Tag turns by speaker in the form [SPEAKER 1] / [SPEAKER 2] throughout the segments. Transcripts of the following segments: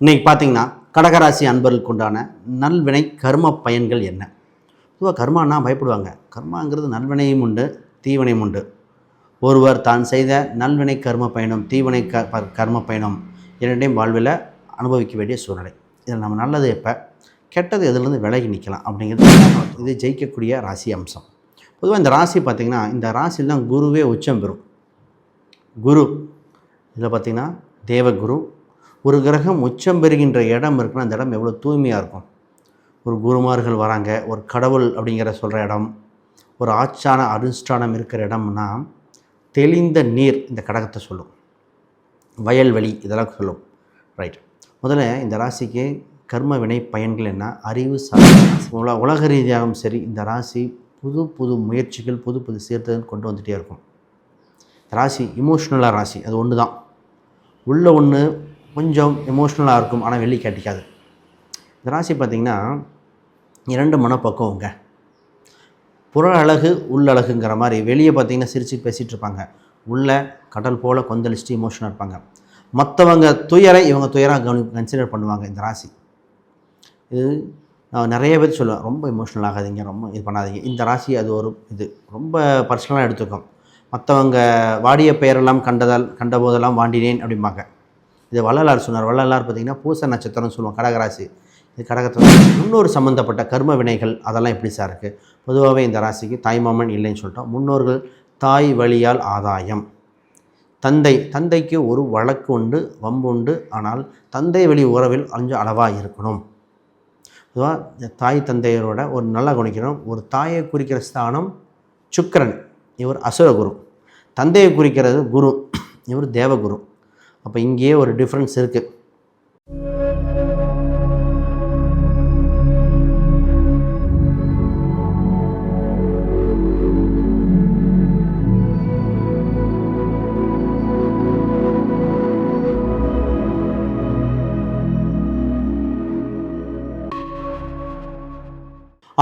[SPEAKER 1] இன்றைக்கி பார்த்தீங்கன்னா கடகராசி அன்பர்களுக்கு உண்டான நல்வினை கர்ம பயன்கள் என்ன? பொதுவாக கர்மானா பயப்படுவாங்க. கர்மாங்கிறது நல்வினையும் உண்டு, தீவினையும் உண்டு. ஒருவர் தான் செய்த நல்வினை கர்ம பயணம், தீவினை கர்ம பயணம் இரண்டையும் வாழ்வில் அனுபவிக்க வேண்டிய சூழ்நிலை. இதில் நம்ம நல்லது எப்போ, கெட்டது எதுலேருந்து விலகி நிற்கலாம் அப்படிங்கிறது இது ஜெயிக்கக்கூடிய ராசி அம்சம். பொதுவாக இந்த ராசி பார்த்திங்கன்னா, இந்த ராசியில் தான் குருவே உச்சம் பெறும். குரு இதில் பார்த்திங்கன்னா தேவகுரு. ஒரு கிரகம் உச்சம் பெறுகின்ற இடம் இருக்குன்னா அந்த இடம் எவ்வளோ தூய்மையாக இருக்கும். ஒரு குருமார்கள் வராங்க, ஒரு கடவுள் அப்படிங்கிற சொல்கிற இடம், ஒரு ஆச்சான அனுஷ்டானம் இருக்கிற இடம்னா தெளிந்த நீர் இந்த கடகத்தை சொல்லும், வயல்வெளி இதெல்லாம் சொல்லும். ரைட். முதல்ல இந்த ராசிக்கு கர்ம வினை பயன்கள் என்ன, அறிவு உலக ரீதியாகவும் சரி இந்த ராசி புது புது முயற்சிகள், புது புது சீர்திருத்தம் கொண்டு வந்துகிட்டே இருக்கும். ராசி இமோஷ்னலாக ராசி, அது ஒன்று தான். உள்ள ஒன்று கொஞ்சம் எமோஷ்னலாக இருக்கும், ஆனால் வெளியே காட்டிக்காது. இந்த ராசி பார்த்திங்கன்னா இரண்டு மனப்பக்குவங்க. புற அழகு உள்ளழகுங்கிற மாதிரி வெளியே பார்த்திங்கன்னா சிரித்து பேசிகிட்டு இருப்பாங்க, உள்ளே கடல் போல் கொந்தளிச்சுட்டு இமோஷனாக இருப்பாங்க. மற்றவங்க துயரை இவங்க துயராக கன்சிடர் பண்ணுவாங்க. இந்த ராசி இது நான் நிறைய பேர் சொல்லுவேன், ரொம்ப இமோஷ்னல் ஆகாதீங்க, ரொம்ப இது பண்ணாதீங்க. இந்த ராசி அது ஒரு இது ரொம்ப பர்சனலாக எடுத்துக்கும். மற்றவங்க வாடிய பெயரெல்லாம் கண்ட போதெல்லாம் வாண்டினேன் அப்படிம்பாங்க. இது வள்ளலார் சொன்னார். வள்ளலார் பார்த்திங்கன்னா பூச நட்சத்திரம்னு சொல்லுவோம் கடகராசி. இது கடகத்தில் முன்னோர் சம்மந்தப்பட்ட கர்ம வினைகள் அதெல்லாம் எப்படி சார் இருக்குது? பொதுவாகவே இந்த ராசிக்கு தாய்மாமன் இல்லைன்னு சொல்லிட்டோம். முன்னோர்கள் தாய் வழியால் ஆதாயம். தந்தைக்கு ஒரு வழக்கு உண்டு, வம்பு உண்டு. ஆனால் தந்தை வழி உறவில் கொஞ்சம் அளவாக இருக்கணும். பொதுவாக தாய் தந்தையரோட ஒரு நல்லா கவனிக்கணும். ஒரு தாயை குறிக்கிற ஸ்தானம் சுக்கிரன், இவர் அசுரகுரு. தந்தையை குறிக்கிறது குரு, இவர் தேவகுரு. அப்போ இங்கேயே ஒரு டிஃப்ரென்ஸ் இருக்குது.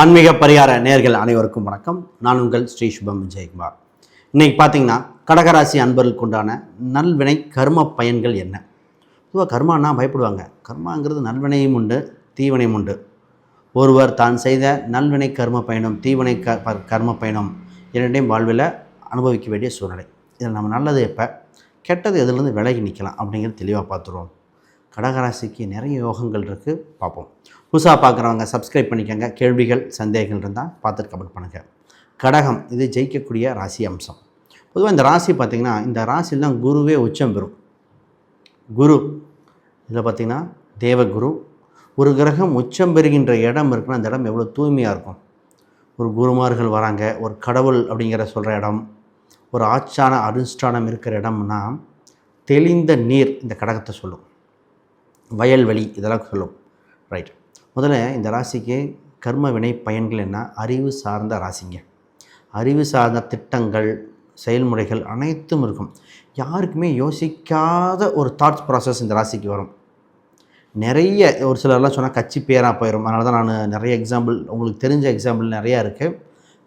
[SPEAKER 1] ஆன்மீக பரிகார நேயர்கள் அனைவருக்கும் வணக்கம். நான் உங்கள் ஸ்ரீ சுபம் விஜயகுமார். இன்றைக்கி பார்த்தீங்கன்னா கடகராசி அன்பர்களுக்கு உண்டான நல்வினை கர்ம பயன்கள் என்ன? பொதுவாக கர்மானா பயப்படுவாங்க. கர்மாங்கிறது நல்வினையும் உண்டு, தீவினையும் உண்டு. ஒருவர் தான் செய்த நல்வினை கர்ம பயணம், தீவினை கர்ம பயணம் இரண்டையும் வாழ்வில் அனுபவிக்க வேண்டிய சூழ்நிலை. இதில் நம்ம நல்லது எப்போ, கெட்டது எதுலேருந்து விலகி நிற்கலாம் அப்படிங்கிறது தெளிவாக பார்த்துருவோம். கடகராசிக்கு நிறைய யோகங்கள் இருக்குது, பார்ப்போம். புதுசாக பார்க்குறவங்க சப்ஸ்கிரைப் பண்ணிக்கோங்க. கேள்விகள் சந்தேகங்கள் இருந்தால் பார்த்துட்டு கமெண்ட் பண்ணுங்கள். கடகம் இது ஜெயிக்கக்கூடிய ராசி அம்சம். பொதுவாக இந்த ராசி பார்த்திங்கன்னா, இந்த ராசியில் தான் குருவே உச்சம் பெறும். குரு இதில் பார்த்திங்கன்னா தேவகுரு. ஒரு கிரகம் உச்சம் பெறுகின்ற இடம் இருக்குன்னா அந்த இடம் எவ்வளோ தூய்மையாக இருக்கும். ஒரு குருமார்கள் வராங்க, ஒரு கடவுள் அப்படிங்கிற சொல்கிற இடம், ஒரு ஆச்சான அனுஷ்டானம் இருக்கிற இடம்னா தெளிந்த நீர் இந்த கடகத்தை சொல்லும், வயல்வெளி இதெல்லாம் சொல்லும். ரைட். முதல்ல இந்த ராசிக்கு கர்ம வினை பயன்கள் என்ன, அறிவு சார்ந்த ராசிங்க. அறிவு சார்ந்த திட்டங்கள், செயல்முறைகள் அனைத்தும் இருக்கும். யாருக்குமே யோசிக்காத ஒரு தாட்ஸ் ப்ராசஸ் இந்த ராசிக்கு வரும். நிறைய ஒரு சிலர்லாம் சொன்னால் கட்சி பேராக போயிடும். அதனால தான் நான் நிறைய எக்ஸாம்பிள், உங்களுக்கு தெரிஞ்ச எக்ஸாம்பிள் நிறையா இருக்குது.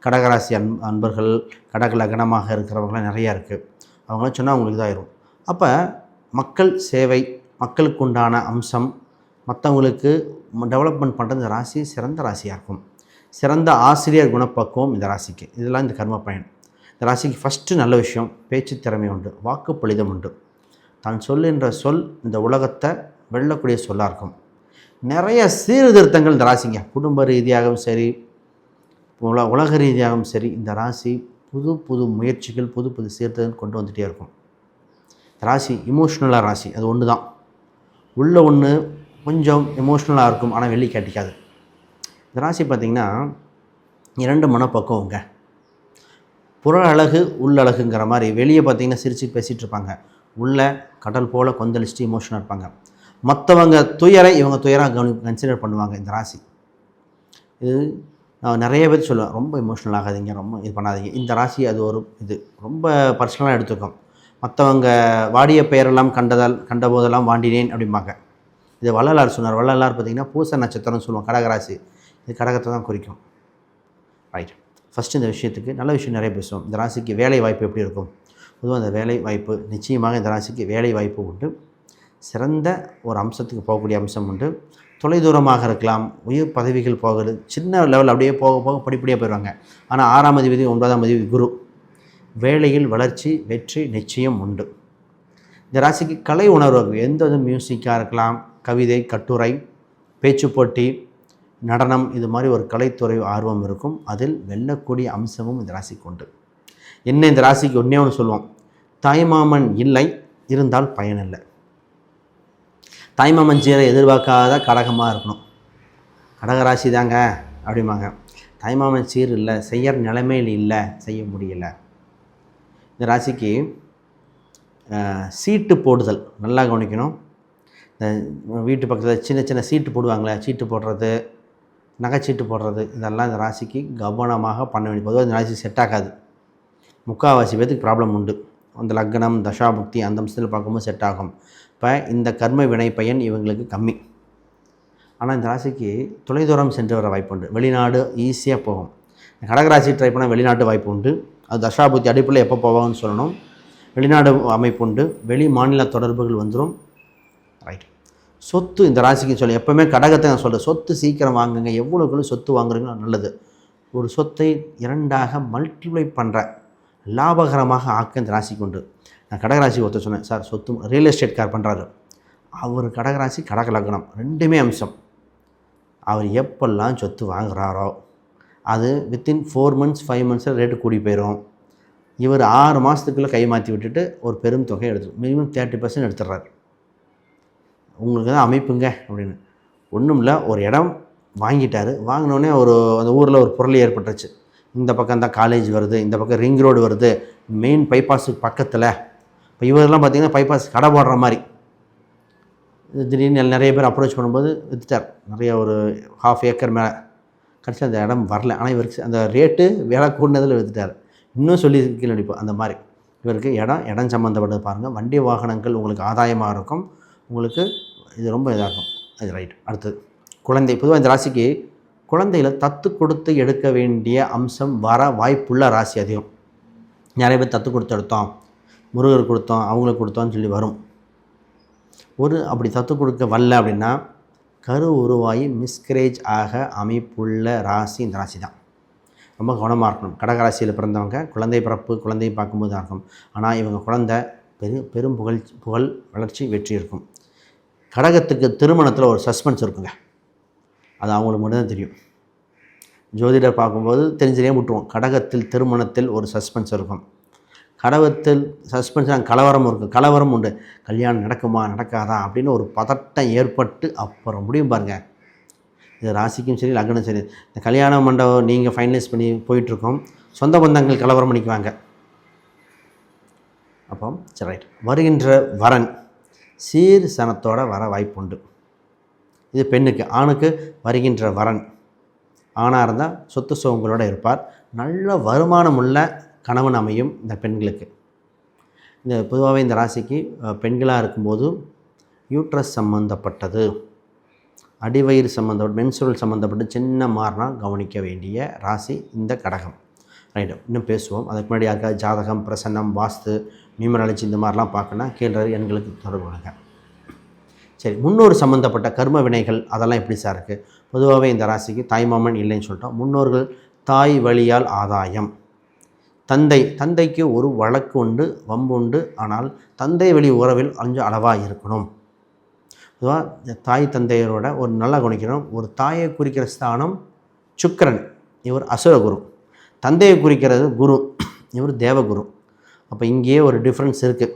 [SPEAKER 1] கடகராசி அன்பர்கள், கடக லக்னமாக இருக்கிறவங்களாம் நிறையா இருக்குது. அவங்களாம் சொன்னால் அவங்களுக்கு இதாகிடும். அப்போ மக்கள் சேவை, மக்களுக்கு உண்டான அம்சம், மற்றவங்களுக்கு டெவலப்மெண்ட் பண்ணுறது இந்த ராசி சிறந்த ராசியாக இருக்கும். சிறந்த ஆசிரியர் குணப்பக்குவம் இந்த ராசிக்கு. இதெல்லாம் இந்த கர்ம பயன். இந்த ராசிக்கு ஃபஸ்ட்டு நல்ல விஷயம், பேச்சு திறமை உண்டு, வாக்கு பொழிதம் உண்டு. தான் சொல்லுன்ற சொல் இந்த உலகத்தை வெல்லக்கூடிய சொல்லாக இருக்கும். நிறைய சீர்திருத்தங்கள் இந்த ராசிங்க. குடும்ப ரீதியாகவும் சரி, உலக ரீதியாகவும் சரி இந்த ராசி புது புது முயற்சிகள், புது புது சீர்திருத்தம் கொண்டு வந்துகிட்டே இருக்கும். இந்த ராசி இமோஷ்னலாக ராசி, அது ஒன்று தான். உள்ள ஒன்று கொஞ்சம் எமோஷ்னலாக இருக்கும், ஆனால் வெளியே காட்டிக்காது. இந்த ராசி பார்த்திங்கன்னா இரண்டு மனப்பக்குவங்க. புற அழகு உள்ளழகுங்கிற மாதிரி வெளியே பார்த்திங்கன்னா சிரித்து பேசிகிட்டு இருப்பாங்க, உள்ளே கடல் போல் கொந்தளிச்சுட்டு இமோஷனாக இருப்பாங்க. மற்றவங்க துயரை இவங்க துயராக கன்சிடர் பண்ணுவாங்க. இந்த ராசி இது நான் நிறைய பேர் சொல்லுவேன், ரொம்ப இமோஷ்னல் ஆகாதீங்க, ரொம்ப இது பண்ணாதீங்க. இந்த ராசி அது ஒரு இது ரொம்ப பர்சனலாக எடுத்துக்கும். மற்றவங்க வாடிய பெயரெல்லாம் கண்ட போதெல்லாம் வாண்டினேன் அப்படிம்பாங்க. இது வள்ளலார் சொன்னார். வள்ளலார் பார்த்திங்கன்னா பூச நட்சத்திரம்னு சொல்லுவோம் கடகராசி. இது கடகத்தை தான் குறிக்கும். ரைட். ஃபஸ்ட்டு இந்த விஷயத்துக்கு நல்ல விஷயம் நிறைய பேசுவோம். இந்த ராசிக்கு வேலை வாய்ப்பு எப்படி இருக்கும்? பொதுவாக இந்த வேலை வாய்ப்பு நிச்சயமாக இந்த ராசிக்கு வேலை வாய்ப்பு உண்டு. சிறந்த ஒரு அம்சத்துக்கு போகக்கூடிய அம்சம் உண்டு. தொலைதூரமாக இருக்கலாம், உயர் பதவிகள் போகிறது, சின்ன லெவல் அப்படியே போக போக படிப்படியாக போயிடுவாங்க. ஆனால் 6ஆம் அதிபதி 9ஆம் அதிபதி குரு, வேலையில் வளர்ச்சி வெற்றி நிச்சயம் உண்டு. இந்த ராசிக்கு கலை உணர்வு எந்த மியூசிக்காக இருக்கலாம், கவிதை, கட்டுரை, பேச்சு போட்டி, நடனம், இது மாதிரி ஒரு கலைத்துறை ஆர்வம் இருக்கும். அதில் வெல்லக்கூடிய அம்சமும் இந்த ராசிக்கு உண்டு. என்ன இந்த ராசிக்கு ஒன்றே ஒன்று சொல்லுவோம், தாய்மாமன் இல்லை, இருந்தால் பயனில்லை. தாய்மாமன் சீரை எதிர்பார்க்காத கடகமாக இருக்கணும். கடகராசி தாங்க அப்படிம்பாங்க. தாய்மாமன் சீர் இல்லை, செய்யற நிலைமையில் இல்லை, செய்ய முடியலை. இந்த ராசிக்கு சீட்டு போடுதல் நல்லா கவனிக்கணும். இந்த வீட்டு பக்கத்தில் சின்ன சின்ன சீட்டு போடுவாங்களே, சீட்டு போடுறது, நகைச்சீட்டு போடுறது, இதெல்லாம் இந்த ராசிக்கு கவனமாக பண்ண வேண்டிய. பொதுவாக இந்த ராசி செட் ஆகாது. முக்கால்வாசி பேத்துக்கு ப்ராப்ளம் உண்டு. அந்த லக்னம் தசாபுக்தி அந்த அம்சத்தில் பார்க்கும்போது செட் ஆகும். இப்போ இந்த கர்ம வினை பயன் இவங்களுக்கு கம்மி. ஆனால் இந்த ராசிக்கு தொலைதூரம் சென்று வர வாய்ப்பு உண்டு. வெளிநாடு ஈஸியாக போகும். கடகராசி ட்ரை பண்ணால் வெளிநாட்டு வாய்ப்பு உண்டு. அது தசாபுக்தி அடிப்பில் எப்போ போவாங்கன்னு சொல்லணும். வெளிநாடு அமைப்பு உண்டு. வெளி மாநில தொடர்புகள் வந்துடும். ரைட். சொத்து இந்த ராசிக்கு சொல்லி எப்போவுமே கடகத்தை நான் சொல்கிறேன், சொத்து சீக்கிரம் வாங்குங்க. எவ்வளோக்குள்ள சொத்து வாங்குறீங்களோ நல்லது. ஒரு சொத்தை 2ஆக மல்டிப்ளை பண்ணுற லாபகரமாக ஆக்க இந்த ராசிக்கு உண்டு. நான் கடகராசி ஒருத்தர் சொன்னேன், சார் சொத்து ரியல் எஸ்டேட் கார் பண்ணுறாரு, அவர் கடகராசி கடக லக்னம் ரெண்டுமே அம்சம். அவர் எப்பெல்லாம் சொத்து வாங்குகிறாரோ அது வித்தின் 4 months 5 monthஸில் ரேட்டு கூடி போயிடும். இவர் 6 மாதத்துக்குள்ளே கை மாற்றி விட்டுட்டு ஒரு பெரும் தொகை எடுத்து மினிமம் 30% எடுத்துடுறாரு. உங்களுக்கு தான் அமைப்புங்க அப்படின்னு ஒன்றும் இல்லை. ஒரு இடம் வாங்கிட்டார், வாங்கினோடனே அந்த ஊரில் ஒரு பொருள் ஏற்பட்டுருச்சு. இந்த பக்கம் தான் காலேஜ் வருது, இந்த பக்கம் ரிங் ரோடு வருது, மெயின் பைபாஸுக்கு பக்கத்தில். இப்போ இவரெல்லாம் பார்த்திங்கன்னா பைபாஸ் கடை போடுற மாதிரி. திடீர்னு நிறைய பேர் அப்ரோச் பண்ணும்போது விற்றுட்டார். நிறைய ஒரு 1/2 ஏக்கர் மேலே கடைசி அந்த இடம் வரல. ஆனால் இவருக்கு அந்த ரேட்டு வேலை கூடினதில் விற்றுட்டார். இன்னும் சொல்லி கீழே நடிப்போம். அந்த மாதிரி இவருக்கு இடம் சம்மந்தப்பட்டது பாருங்கள். வண்டி வாகனங்கள் உங்களுக்கு ஆதாயமாக இருக்கும். உங்களுக்கு இது ரொம்ப இதாக இருக்கும். அது ரைட். அடுத்தது குழந்தை. பொதுவாக இந்த ராசிக்கு குழந்தையில் தத்து கொடுத்து எடுக்க வேண்டிய அம்சம் வர வாய்ப்புள்ள ராசி அதிகம். நிறைய பேர் தத்து கொடுத்து எடுத்தோம், முருகர் கொடுத்தோம், அவங்களுக்கு கொடுத்தோம்னு சொல்லி வரும். அப்படி தத்து கொடுக்க வரல அப்படின்னா கரு உருவாகி மிஸ்கரேஜ் ஆக அமைப்புள்ள ராசி இந்த ராசி தான். ரொம்ப கவனமாக இருக்கணும். கடகராசியில் பிறந்தவங்க குழந்தை பிறப்பு குழந்தையை பார்க்கும்போது தான் இருக்கும். ஆனால் இவங்க குழந்தை பெரும் புகழ் வளர்ச்சி வெற்றி இருக்கும். கடகத்துக்கு திருமணத்தில் ஒரு சஸ்பென்ஸ் இருக்குங்க. அது அவங்களுக்கு மட்டும்தான் தெரியும். ஜோதிடர் பார்க்கும்போது தெரிஞ்சதே விட்டுருவோம். கடகத்தில் திருமணத்தில் ஒரு சஸ்பென்ஸ் இருக்கும். கடகத்தில் சஸ்பென்ஸ் கலவரம் இருக்கும். கலவரம் உண்டு. கல்யாணம் நடக்குமா நடக்காதா அப்படின்னு ஒரு பதட்டம் ஏற்பட்டு அப்புறம் முடியும் பாருங்கள். இது ராசிக்கும் சரி லக்னம் சரி. இந்த கல்யாண மண்டபம் நீங்கள் ஃபைனலைஸ் பண்ணி போயிட்டுருக்கோம், சொந்த பந்தங்கள் கலவரம் பண்ணிக்குவாங்க. அப்போ சரி ரைட். வருகின்ற வரன் சீர் சனத்தோட வர வாய்ப்பு உண்டு. இது பெண்ணுக்கு. ஆணுக்கு வருகின்ற வரன் ஆணாக இருந்தால் சொத்து சுகங்களோடு இருப்பார். நல்ல வருமானம் உள்ள கணவன் அமையும் இந்த பெண்களுக்கு. இந்த பொதுவாகவே இந்த ராசிக்கு பெண்களாக இருக்கும்போது யூட்ரஸ் சம்மந்தப்பட்டது, அடிவயிறு சம்மந்தப்பட்ட மென்சுரல் சம்மந்தப்பட்ட சின்ன மாறினா கவனிக்க வேண்டிய ராசி இந்த கடகம். ரைட்டு. இன்னும் பேசுவோம். அதுக்கு முன்னாடி யாருக்காவது ஜாதகம், பிரசன்னம், வாஸ்து, நியூமராலஜி இந்த மாதிரிலாம் பார்க்கணும் கீழே எண்களுக்கு தொடர்பு கொள்ளுங்க. சரி, முன்னோர் சம்மந்தப்பட்ட கர்ம வினைகள் அதெல்லாம் எப்படி சார் இருக்குது? பொதுவாகவே இந்த ராசிக்கு தாய்மாமன் இல்லைன்னு சொல்லிட்டோம். முன்னோர்கள் தாய் வழியால் ஆதாயம். தந்தைக்கு ஒரு வழக்கு உண்டு, வம்பு உண்டு. ஆனால் தந்தை வழி உறவில் கொஞ்சம் அளவாக இருக்கணும். பொதுவாக தாய் தந்தையரோட ஒரு நல்லா கவனிக்கணும். ஒரு தாயை குறிக்கிற ஸ்தானம் சுக்கிரன், இவர் அசுரகுரு. தந்தையை குறிக்கிறது குரு, இவர் தேவகுரு. அப்போ இங்கேயே ஒரு டிஃப்ரென்ஸ் இருக்குது.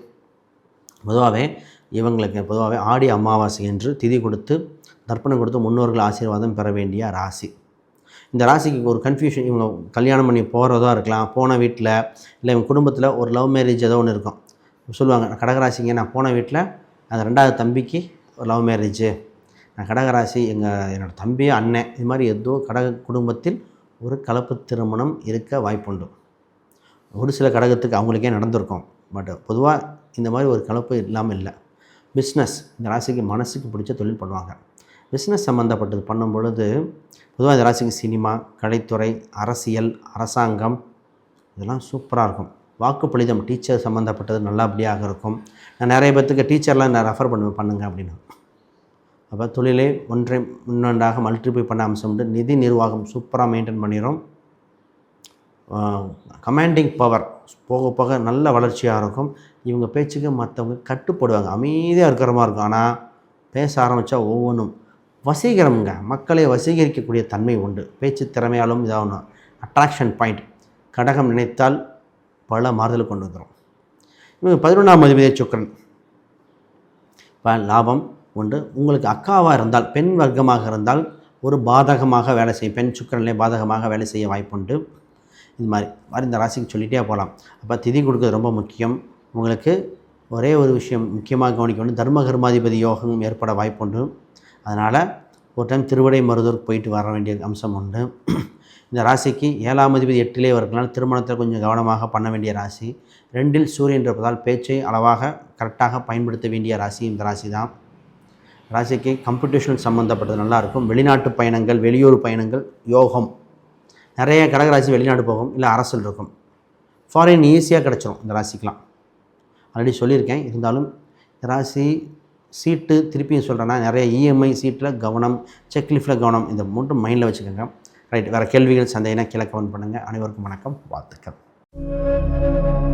[SPEAKER 1] பொதுவாகவே இவங்களுக்கு ஆடி அமாவாசை என்று திதி கொடுத்து தர்ப்பணம் கொடுத்து முன்னோர்கள் ஆசீர்வாதம் பெற வேண்டிய ராசி. இந்த ராசிக்கு ஒரு கன்ஃபியூஷன். இவங்க கல்யாணம் பண்ணி போகிறதா இருக்கலாம், போன வீட்டில் இல்லை இவங்க குடும்பத்தில் ஒரு லவ் மேரேஜ் ஏதோ ஒன்று இருக்கும். சொல்லுவாங்க, கடகராசிங்க நான் போன வீட்டில் அந்த 2வது தம்பிக்கு ஒரு லவ் மேரேஜு, நான் கடகராசி என்னோடய தம்பி அண்ணன், இது மாதிரி ஏதோ கடக குடும்பத்தில் ஒரு கலப்பு திருமணம் இருக்க வாய்ப்புண்டு. ஒரு சில கடகத்துக்கு அவங்களுக்கே நடந்திருக்கும். பட் பொதுவாக இந்த மாதிரி ஒரு கலப்பு இல்லாமல் இல்லை. பிஸ்னஸ் இந்த ராசிக்கு மனசுக்கு பிடிச்ச தொழில் பண்ணுவாங்க. பிஸ்னஸ் சம்மந்தப்பட்டது பண்ணும் பொழுது பொதுவாக இந்த ராசிக்கு சினிமா, கலைத்துறை, அரசியல், அரசாங்கம் இதெல்லாம் சூப்பராக இருக்கும். வாக்குப்பளிதம் டீச்சர் சம்மந்தப்பட்டது நல்லபடியாக இருக்கும். நான் நிறைய பேர்த்துக்கு டீச்சர்லாம் நான் ரெஃபர் பண்ணுங்க அப்படின்னு. அப்போ தொழிலே ஒன்றை முன்னொன்றாக மல்டிப்ளை பண்ண அம்சம் உண்டு. நிதி நிர்வாகம் சூப்பராக மெயின்டைன் பண்ணிடும். கமாண்டிங் பவர் போக போக நல்ல வளர்ச்சியாக இருக்கும். இவங்க பேச்சுக்கு மற்றவங்க கட்டுப்படுவாங்க. அமைதியாக இருக்கிற மாதிரி இருக்கும். ஆனால் பேச ஆரம்பித்தா ஒவ்வொன்றும் வசீகரம்ங்க. மக்களை வசீகரிக்கக்கூடிய தன்மை உண்டு. பேச்சு திறமையாலும் இதாகணும். Attraction point. கடகம் நினைத்தால் பல மாறுதல் கொண்டு வந்துடும். இவங்க 11ஆம் அதிபதி சுக்கிரன். இப்போ லாபம் உண்டு. உங்களுக்கு அக்காவாக இருந்தால், பெண் வர்க்கமாக இருந்தால் ஒரு பாதகமாக வேலை செய்யும். பெண் சுக்கிரனிலே பாதகமாக வேலை செய்ய வாய்ப்புண்டு. இது மாதிரி இந்த ராசிக்கு சொல்லிகிட்டே போகலாம். அப்போ திதி கொடுக்குறது ரொம்ப முக்கியம். உங்களுக்கு ஒரே ஒரு விஷயம் முக்கியமாக கவனிக்க வேண்டும். தர்ம கர்மாதிபதி யோகம் ஏற்பட வாய்ப்புண்டு. அதனால் ஒரு டைம் திருவிடை மருதூருக்கு போயிட்டு வர வேண்டிய அம்சம் உண்டு. இந்த ராசிக்கு 7ஆம் அதிபதி 8லே வரதுனால திருமணத்தில் கொஞ்சம் கவனமாக பண்ண வேண்டிய ராசி. 2இல் சூரியன் இருப்பதால் பேச்சை அளவாக கரெக்டாக பயன்படுத்த வேண்டிய ராசி இந்த ராசி தான். ராசிக்கு கம்ப்யூட்டேஷன் சம்மந்தப்பட்டது நல்லாயிருக்கும். வெளிநாட்டு பயணங்கள், வெளியூர் பயணங்கள் யோகம். நிறைய கடகராசி வெளிநாடு போகும், இல்லை அரசில் இருக்கும். ஃபாரின் ஈஸியாக கிடச்சிரும் இந்த ராசிக்கெலாம். ஆல்ரெடி சொல்லியிருக்கேன். இருந்தாலும் இந்த ராசி சீட்டு திருப்பியும் சொல்கிறேன்னா நிறைய இஎம்ஐ சீட்டில் கவனம், செக்லிஃப்டில் கவனம். இந்த மூன்றும் மைண்டில் வச்சுக்கோங்க. ரைட். வேறு கேள்விகள் சந்தேகம்னா கீழே கமெண்ட் பண்ணுங்கள். அனைவருக்கும் வணக்கம், வாழ்த்துக்கள்.